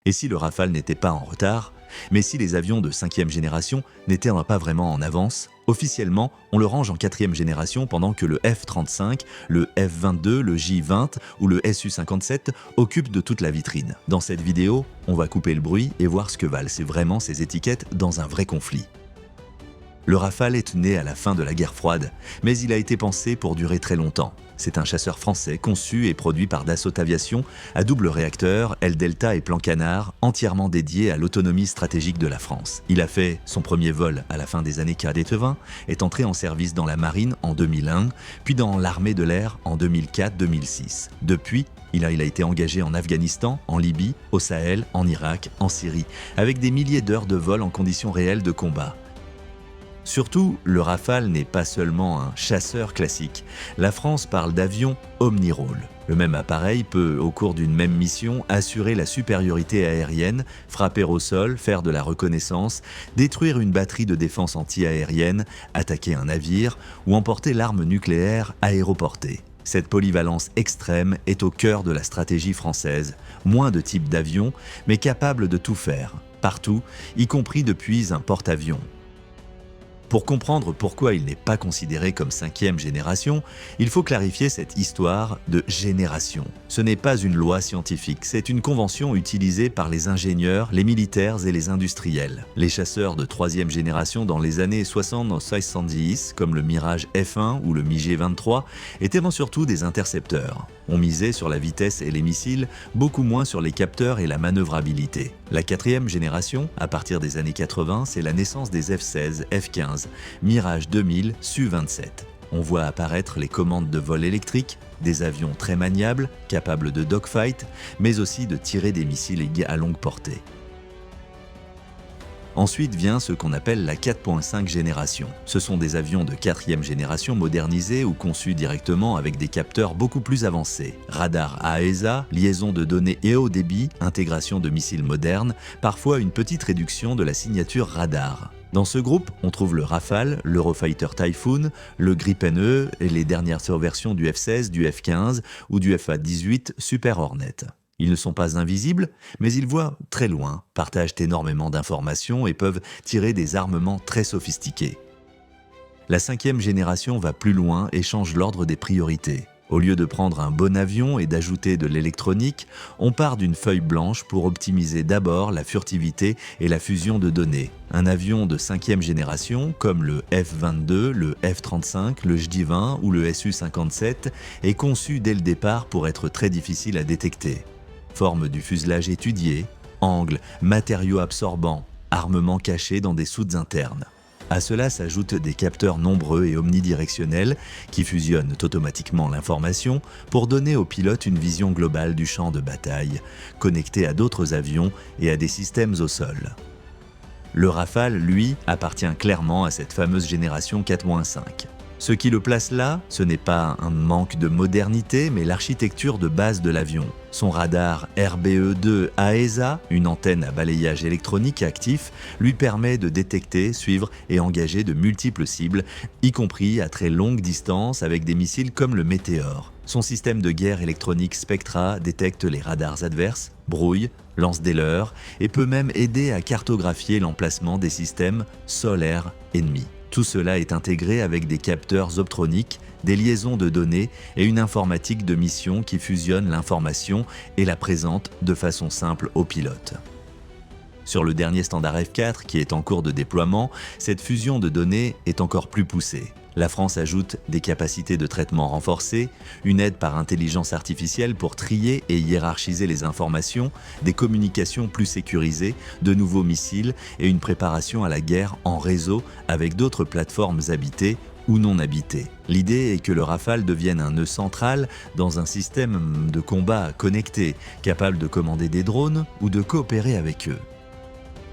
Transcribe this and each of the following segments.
Et si le Rafale n'était pas en retard, mais si les avions de 5e génération n'étaient pas vraiment en avance, officiellement, on le range en 4e génération pendant que le F-35, le F-22, le J-20 ou le Su-57 occupent de toute la vitrine. Dans cette vidéo, on va couper le bruit et voir ce que valent vraiment ces étiquettes dans un vrai conflit. Le Rafale est né à la fin de la guerre froide, mais il a été pensé pour durer très longtemps. C'est un chasseur français conçu et produit par Dassault Aviation à double réacteur, aile delta et plan canard, entièrement dédié à l'autonomie stratégique de la France. Il a fait son premier vol à la fin des années 80, est entré en service dans la marine en 2001, puis dans l'armée de l'air en 2004-2006. Depuis, il a été engagé en Afghanistan, en Libye, au Sahel, en Irak, en Syrie, avec des milliers d'heures de vol en conditions réelles de combat. Surtout, le Rafale n'est pas seulement un chasseur classique. La France parle d'avion omnirôle. Le même appareil peut, au cours d'une même mission, assurer la supériorité aérienne, frapper au sol, faire de la reconnaissance, détruire une batterie de défense anti-aérienne, attaquer un navire ou emporter l'arme nucléaire aéroportée. Cette polyvalence extrême est au cœur de la stratégie française. Moins de types d'avions, mais capable de tout faire, partout, y compris depuis un porte-avions. Pour comprendre pourquoi il n'est pas considéré comme 5e génération, il faut clarifier cette histoire de génération. Ce n'est pas une loi scientifique, c'est une convention utilisée par les ingénieurs, les militaires et les industriels. Les chasseurs de 3e génération dans les années 60-70, comme le Mirage F1 ou le MiG-23, étaient surtout des intercepteurs. On misait sur la vitesse et les missiles, beaucoup moins sur les capteurs et la manœuvrabilité. La 4e génération, à partir des années 80, c'est la naissance des F-16, F-15, Mirage 2000, Su-27. On voit apparaître les commandes de vol électrique, des avions très maniables, capables de dogfight, mais aussi de tirer des missiles à longue portée. Ensuite vient ce qu'on appelle la 4.5 génération. Ce sont des avions de 4e génération modernisés ou conçus directement avec des capteurs beaucoup plus avancés. Radar AESA, liaison de données et haut débit, intégration de missiles modernes, parfois une petite réduction de la signature radar. Dans ce groupe, on trouve le Rafale, l'Eurofighter Typhoon, le Gripen E et les dernières versions du F-16, du F-15 ou du FA-18 Super Hornet. Ils ne sont pas invisibles, mais ils voient très loin, partagent énormément d'informations et peuvent tirer des armements très sophistiqués. La 5e génération va plus loin et change l'ordre des priorités. Au lieu de prendre un bon avion et d'ajouter de l'électronique, on part d'une feuille blanche pour optimiser d'abord la furtivité et la fusion de données. Un avion de 5e génération, comme le F-22, le F-35, le J-20 ou le Su-57, est conçu dès le départ pour être très difficile à détecter. Forme du fuselage étudiée, angle, matériaux absorbants, armement caché dans des soutes internes. À cela s'ajoutent des capteurs nombreux et omnidirectionnels qui fusionnent automatiquement l'information pour donner au pilote une vision globale du champ de bataille, connecté à d'autres avions et à des systèmes au sol. Le Rafale, lui, appartient clairement à cette fameuse génération 4-5. Ce qui le place là, ce n'est pas un manque de modernité, mais l'architecture de base de l'avion. Son radar RBE2 AESA, une antenne à balayage électronique actif, lui permet de détecter, suivre et engager de multiples cibles, y compris à très longue distance avec des missiles comme le Météore. Son système de guerre électronique Spectra détecte les radars adverses, brouille, lance des leurres et peut même aider à cartographier l'emplacement des systèmes solaires ennemis. Tout cela est intégré avec des capteurs optroniques, des liaisons de données et une informatique de mission qui fusionne l'information et la présente de façon simple au pilote. Sur le dernier standard F4 qui est en cours de déploiement, cette fusion de données est encore plus poussée. La France ajoute des capacités de traitement renforcées, une aide par intelligence artificielle pour trier et hiérarchiser les informations, des communications plus sécurisées, de nouveaux missiles et une préparation à la guerre en réseau avec d'autres plateformes habitées ou non habitées. L'idée est que le Rafale devienne un nœud central dans un système de combat connecté, capable de commander des drones ou de coopérer avec eux.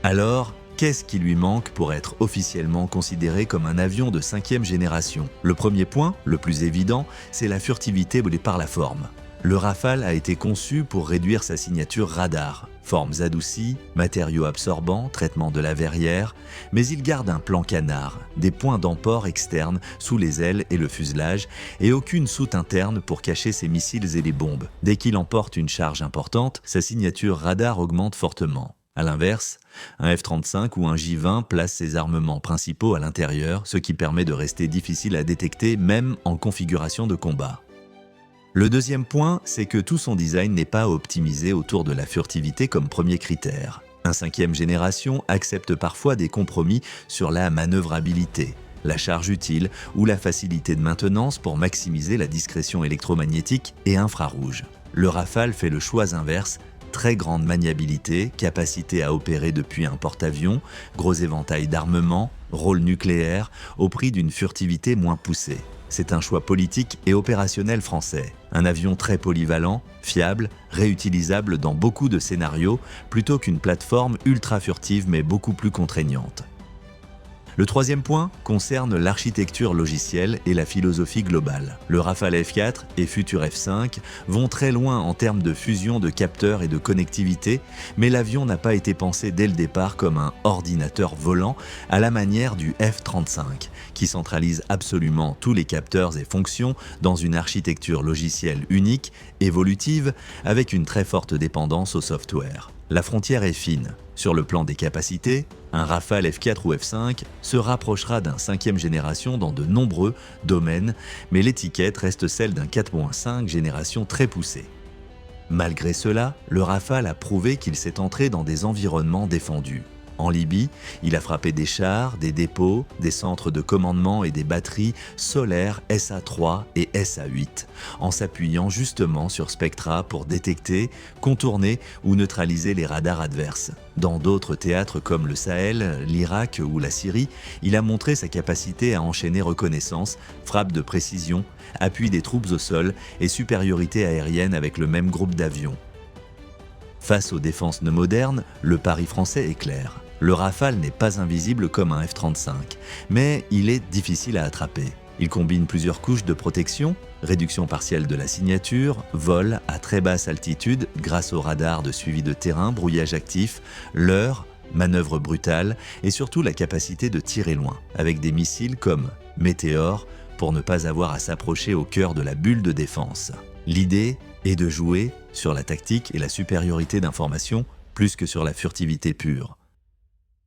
Alors, qu'est-ce qui lui manque pour être officiellement considéré comme un avion de 5e génération? Le premier point, le plus évident, c'est la furtivité par la forme. Le Rafale a été conçu pour réduire sa signature radar. Formes adoucies, matériaux absorbants, traitement de la verrière, mais il garde un plan canard, des points d'emport externes sous les ailes et le fuselage, et aucune soute interne pour cacher ses missiles et les bombes. Dès qu'il emporte une charge importante, sa signature radar augmente fortement. A l'inverse, un F-35 ou un J-20 place ses armements principaux à l'intérieur, ce qui permet de rester difficile à détecter même en configuration de combat. Le deuxième point, c'est que tout son design n'est pas optimisé autour de la furtivité comme premier critère. Un 5e génération accepte parfois des compromis sur la manœuvrabilité, la charge utile ou la facilité de maintenance pour maximiser la discrétion électromagnétique et infrarouge. Le Rafale fait le choix inverse, très grande maniabilité, capacité à opérer depuis un porte-avions, gros éventail d'armement, rôle nucléaire, au prix d'une furtivité moins poussée. C'est un choix politique et opérationnel français. Un avion très polyvalent, fiable, réutilisable dans beaucoup de scénarios, plutôt qu'une plateforme ultra furtive mais beaucoup plus contraignante. Le troisième point concerne l'architecture logicielle et la philosophie globale. Le Rafale F4 et futur F5 vont très loin en termes de fusion de capteurs et de connectivité, mais l'avion n'a pas été pensé dès le départ comme un ordinateur volant à la manière du F-35, qui centralise absolument tous les capteurs et fonctions dans une architecture logicielle unique, évolutive, avec une très forte dépendance au software. La frontière est fine. Sur le plan des capacités, un Rafale F4 ou F5 se rapprochera d'un 5e génération dans de nombreux domaines, mais l'étiquette reste celle d'un 4.5 génération très poussée. Malgré cela, le Rafale a prouvé qu'il s'est entré dans des environnements défendus. En Libye, il a frappé des chars, des dépôts, des centres de commandement et des batteries solaires SA-3 et SA-8, en s'appuyant justement sur Spectra pour détecter, contourner ou neutraliser les radars adverses. Dans d'autres théâtres comme le Sahel, l'Irak ou la Syrie, il a montré sa capacité à enchaîner reconnaissance, frappe de précision, appui des troupes au sol et supériorité aérienne avec le même groupe d'avions. Face aux défenses modernes, le pari français est clair. Le Rafale n'est pas invisible comme un F-35, mais il est difficile à attraper. Il combine plusieurs couches de protection, réduction partielle de la signature, vol à très basse altitude grâce au radar de suivi de terrain, brouillage actif, leurre, manœuvre brutale et surtout la capacité de tirer loin, avec des missiles comme Météore pour ne pas avoir à s'approcher au cœur de la bulle de défense. L'idée est de jouer sur la tactique et la supériorité d'information plus que sur la furtivité pure.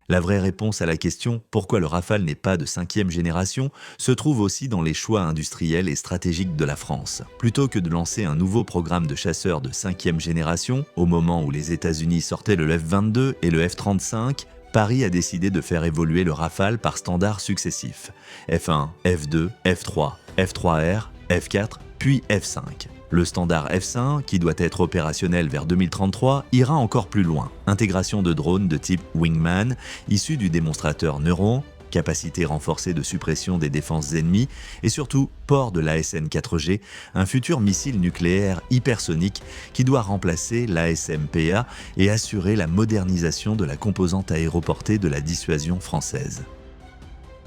La vraie réponse à la question « Pourquoi le Rafale n'est pas de 5e génération ?» se trouve aussi dans les choix industriels et stratégiques de la France. Plutôt que de lancer un nouveau programme de chasseurs de 5e génération, au moment où les États-Unis sortaient le F-22 et le F-35, Paris a décidé de faire évoluer le Rafale par standards successifs. F1, F2, F3, F3R, F4, puis F5. Le standard F5, qui doit être opérationnel vers 2033, ira encore plus loin. Intégration de drones de type Wingman, issus du démonstrateur Neuron, capacité renforcée de suppression des défenses ennemies, et surtout port de l'ASN 4G, un futur missile nucléaire hypersonique qui doit remplacer l'ASMPA et assurer la modernisation de la composante aéroportée de la dissuasion française.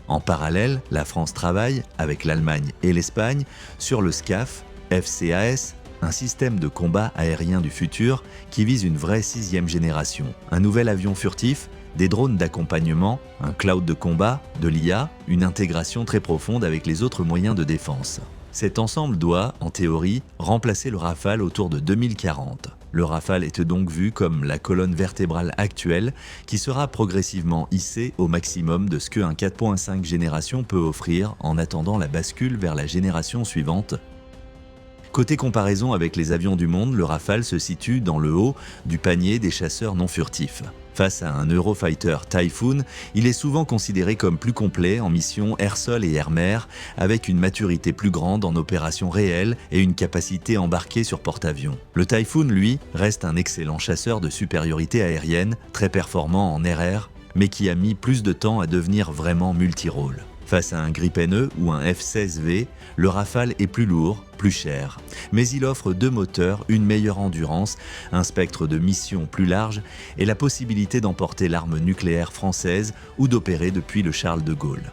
En parallèle, la France travaille, avec l'Allemagne et l'Espagne, sur le SCAF, FCAS, un système de combat aérien du futur qui vise une vraie 6e génération. Un nouvel avion furtif, des drones d'accompagnement, un cloud de combat, de l'IA, une intégration très profonde avec les autres moyens de défense. Cet ensemble doit, en théorie, remplacer le Rafale autour de 2040. Le Rafale est donc vu comme la colonne vertébrale actuelle qui sera progressivement hissée au maximum de ce qu'un 4.5 génération peut offrir en attendant la bascule vers la génération suivante. Côté comparaison avec les avions du monde, le Rafale se situe dans le haut du panier des chasseurs non furtifs. Face à un Eurofighter Typhoon, il est souvent considéré comme plus complet en mission air-sol et air-mer, avec une maturité plus grande en opération réelle et une capacité embarquée sur porte-avions. Le Typhoon, lui, reste un excellent chasseur de supériorité aérienne, très performant en air-air, mais qui a mis plus de temps à devenir vraiment multirôle. Face à un Gripen E ou un F-16V, le Rafale est plus lourd, plus cher. Mais il offre 2 moteurs, une meilleure endurance, un spectre de mission plus large et la possibilité d'emporter l'arme nucléaire française ou d'opérer depuis le Charles de Gaulle.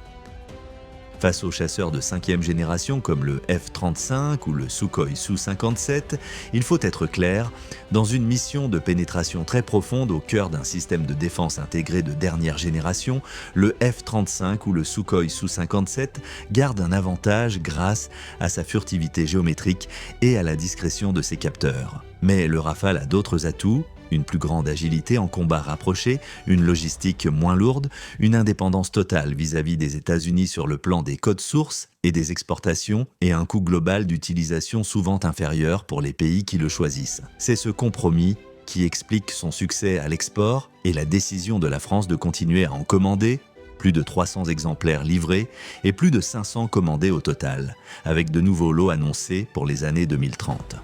Face aux chasseurs de 5e génération comme le F-35 ou le Sukhoi Su-57, il faut être clair, dans une mission de pénétration très profonde au cœur d'un système de défense intégré de dernière génération, le F-35 ou le Sukhoi Su-57 garde un avantage grâce à sa furtivité géométrique et à la discrétion de ses capteurs. Mais le Rafale a d'autres atouts. Une plus grande agilité en combat rapproché, une logistique moins lourde, une indépendance totale vis-à-vis des États-Unis sur le plan des codes sources et des exportations, et un coût global d'utilisation souvent inférieur pour les pays qui le choisissent. C'est ce compromis qui explique son succès à l'export et la décision de la France de continuer à en commander, plus de 300 exemplaires livrés et plus de 500 commandés au total, avec de nouveaux lots annoncés pour les années 2030.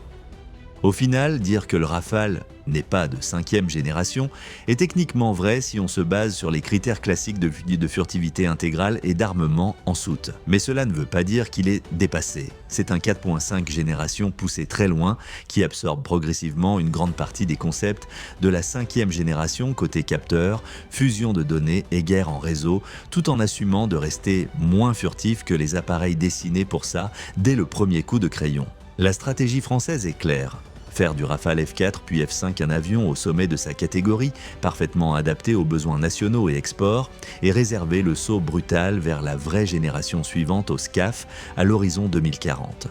Au final, dire que le Rafale n'est pas de 5e génération est techniquement vrai si on se base sur les critères classiques de furtivité intégrale et d'armement en soute. Mais cela ne veut pas dire qu'il est dépassé. C'est un 4.5 génération poussé très loin qui absorbe progressivement une grande partie des concepts de la 5e génération côté capteur, fusion de données et guerre en réseau, tout en assumant de rester moins furtif que les appareils dessinés pour ça dès le premier coup de crayon. La stratégie française est claire. Faire du Rafale F4 puis F5 un avion au sommet de sa catégorie, parfaitement adapté aux besoins nationaux et export, et réserver le saut brutal vers la vraie génération suivante au SCAF à l'horizon 2040.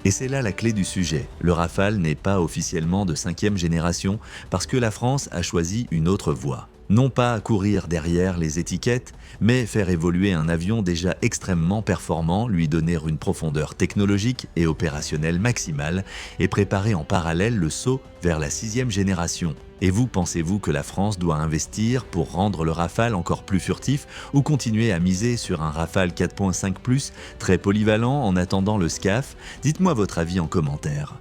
Et c'est là la clé du sujet. Le Rafale n'est pas officiellement de 5e génération parce que la France a choisi une autre voie. Non pas courir derrière les étiquettes, mais faire évoluer un avion déjà extrêmement performant, lui donner une profondeur technologique et opérationnelle maximale et préparer en parallèle le saut vers la 6e génération. Et vous, pensez-vous que la France doit investir pour rendre le Rafale encore plus furtif ou continuer à miser sur un Rafale 4.5+, très polyvalent en attendant le SCAF? Dites-moi votre avis en commentaire.